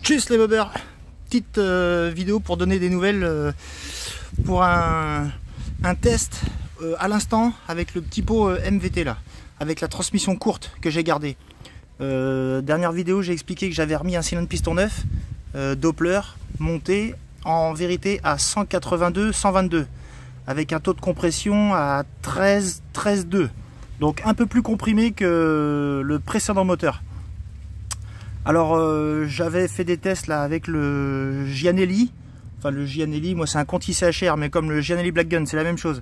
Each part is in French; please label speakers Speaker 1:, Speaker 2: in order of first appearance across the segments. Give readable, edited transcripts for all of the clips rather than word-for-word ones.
Speaker 1: Tchuss les bobbers. Petite vidéo pour donner des nouvelles pour un test à l'instant avec le petit pot MVT là, avec la transmission courte que j'ai gardée. Dernière vidéo, j'ai expliqué que j'avais remis un cylindre piston neuf, Doppler monté en vérité à 182-122 avec un taux de compression à 13,2, donc un peu plus comprimé que le précédent moteur. Alors j'avais fait des tests là avec le Gianelli, enfin le Gianelli, moi c'est un Conti CHR, mais comme le Gianelli Black Gun, c'est la même chose.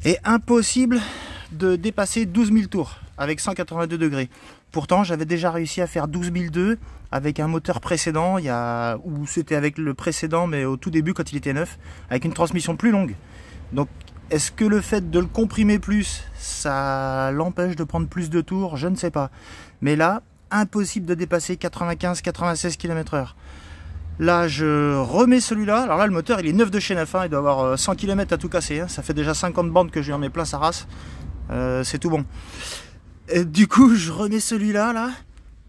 Speaker 1: Et impossible de dépasser 12 000 tours avec 182 degrés. Pourtant j'avais déjà réussi à faire 12 002 avec un moteur précédent, ou c'était avec le précédent mais au tout début quand il était neuf, avec une transmission plus longue. Donc est-ce que le fait de le comprimer plus, ça l'empêche de prendre plus de tours? Je ne sais pas. Mais là, impossible de dépasser 95-96 km/h. Là je remets celui-là. Alors là le moteur il est neuf de chez neuf, hein. Il doit avoir 100 km à tout casser, hein. Ça fait déjà 50 bandes que je lui en mets plein sa race. C'est tout bon. Et du coup je remets celui-là là.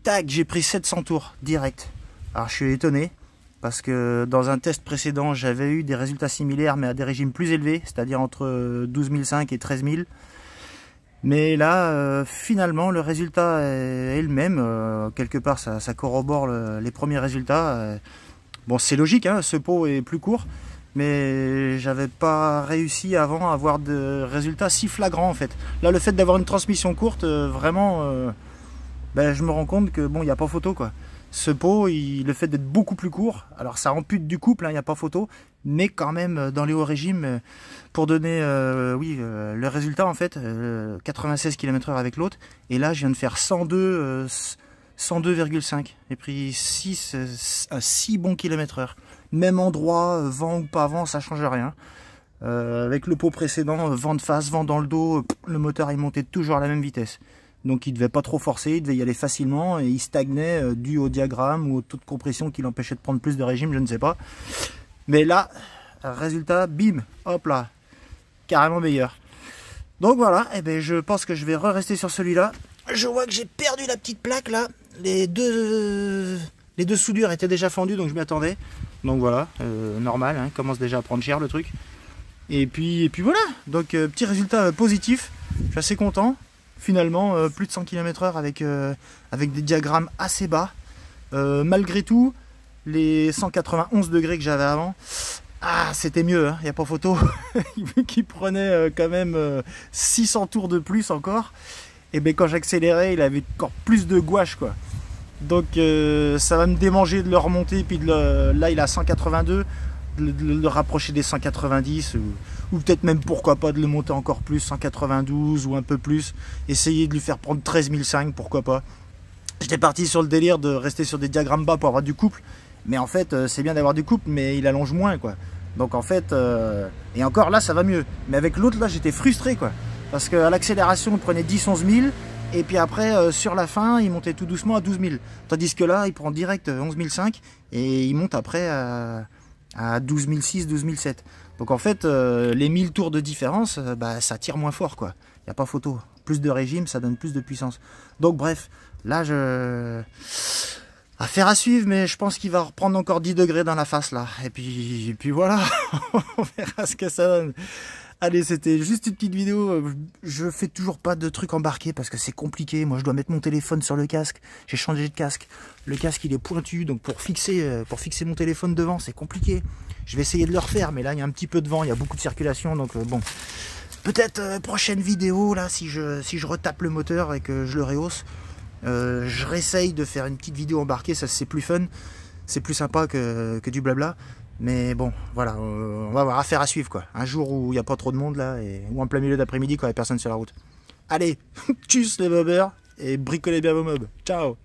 Speaker 1: Tac, j'ai pris 700 tours direct. Alors je suis étonné parce que dans un test précédent j'avais eu des résultats similaires mais à des régimes plus élevés, c'est-à-dire entre 12 500 et 13 000. Mais là, finalement, le résultat est le même. Quelque part, ça corrobore les premiers résultats. Bon, c'est logique, hein, ce pot est plus court, mais j'avais pas réussi avant à avoir de résultats si flagrants en fait. Là, le fait d'avoir une transmission courte, vraiment, je me rends compte que bon, il n'y a pas photo quoi. Ce pot, le fait d'être beaucoup plus court, alors ça ampute du couple, il n'y a pas photo, mais quand même dans les hauts régimes, pour donner le résultat en fait, 96 km/h avec l'autre, et là je viens de faire 102,5, j'ai pris 6 bons km/h, même endroit, vent ou pas vent, ça change rien. Avec le pot précédent, vent de face, vent dans le dos, le moteur il montait toujours à la même vitesse. Donc il ne devait pas trop forcer, il devait y aller facilement et il stagnait dû au diagramme ou au taux de compression qui l'empêchait de prendre plus de régime, je ne sais pas. Mais là, résultat, bim, hop là, carrément meilleur. Donc voilà, je pense que je vais rester sur celui-là. Je vois que j'ai perdu la petite plaque là, les deux soudures étaient déjà fendues donc je m'y attendais. Donc voilà, normal, hein, commence déjà à prendre cher le truc. Et puis voilà, donc petit résultat positif, je suis assez content. Finalement, plus de 100 km/h avec des diagrammes assez bas. Malgré tout, les 191 degrés que j'avais avant, c'était mieux, hein, il n'y a pas photo. Qui prenait quand même 600 tours de plus encore. Et quand j'accélérais, il avait encore plus de gouache, quoi. Donc ça va me démanger de le remonter. Puis là, il a 182. De le rapprocher des 190 ou peut-être même pourquoi pas de le monter encore plus, 192 ou un peu plus, essayer de lui faire prendre 13 500, pourquoi pas. J'étais parti sur le délire de rester sur des diagrammes bas pour avoir du couple, mais en fait c'est bien d'avoir du couple mais il allonge moins quoi. Donc en fait et encore là ça va mieux, mais avec l'autre là j'étais frustré quoi, parce qu'à l'accélération il prenait 10-11 000 et puis après sur la fin il montait tout doucement à 12 000, tandis que là il prend direct 11 500 et il monte après à 12 600, 12 700. Donc en fait, les 1000 tours de différence, ça tire moins fort, quoi. Il n'y a pas photo. Plus de régime, ça donne plus de puissance. Donc bref, là, affaire à suivre, mais je pense qu'il va reprendre encore 10 degrés dans la face, là. Et puis voilà, on verra ce que ça donne. Allez, c'était juste une petite vidéo. Je fais toujours pas de trucs embarqués parce que c'est compliqué. Moi, je dois mettre mon téléphone sur le casque. J'ai changé de casque. Le casque, il est pointu. Donc, pour fixer mon téléphone devant, c'est compliqué. Je vais essayer de le refaire. Mais là, il y a un petit peu de vent. Il y a beaucoup de circulation. Donc, bon. Peut-être prochaine vidéo, là, si je retape le moteur et que je le rehausse. Je réessaye de faire une petite vidéo embarquée. Ça, c'est plus fun. C'est plus sympa que du blabla. Mais bon, voilà, on va avoir affaire à suivre quoi. Un jour où il n'y a pas trop de monde là, ou en plein milieu d'après-midi quand il n'y a personne sur la route. Allez, tchuss les bobbers et bricolez bien vos mobs. Ciao.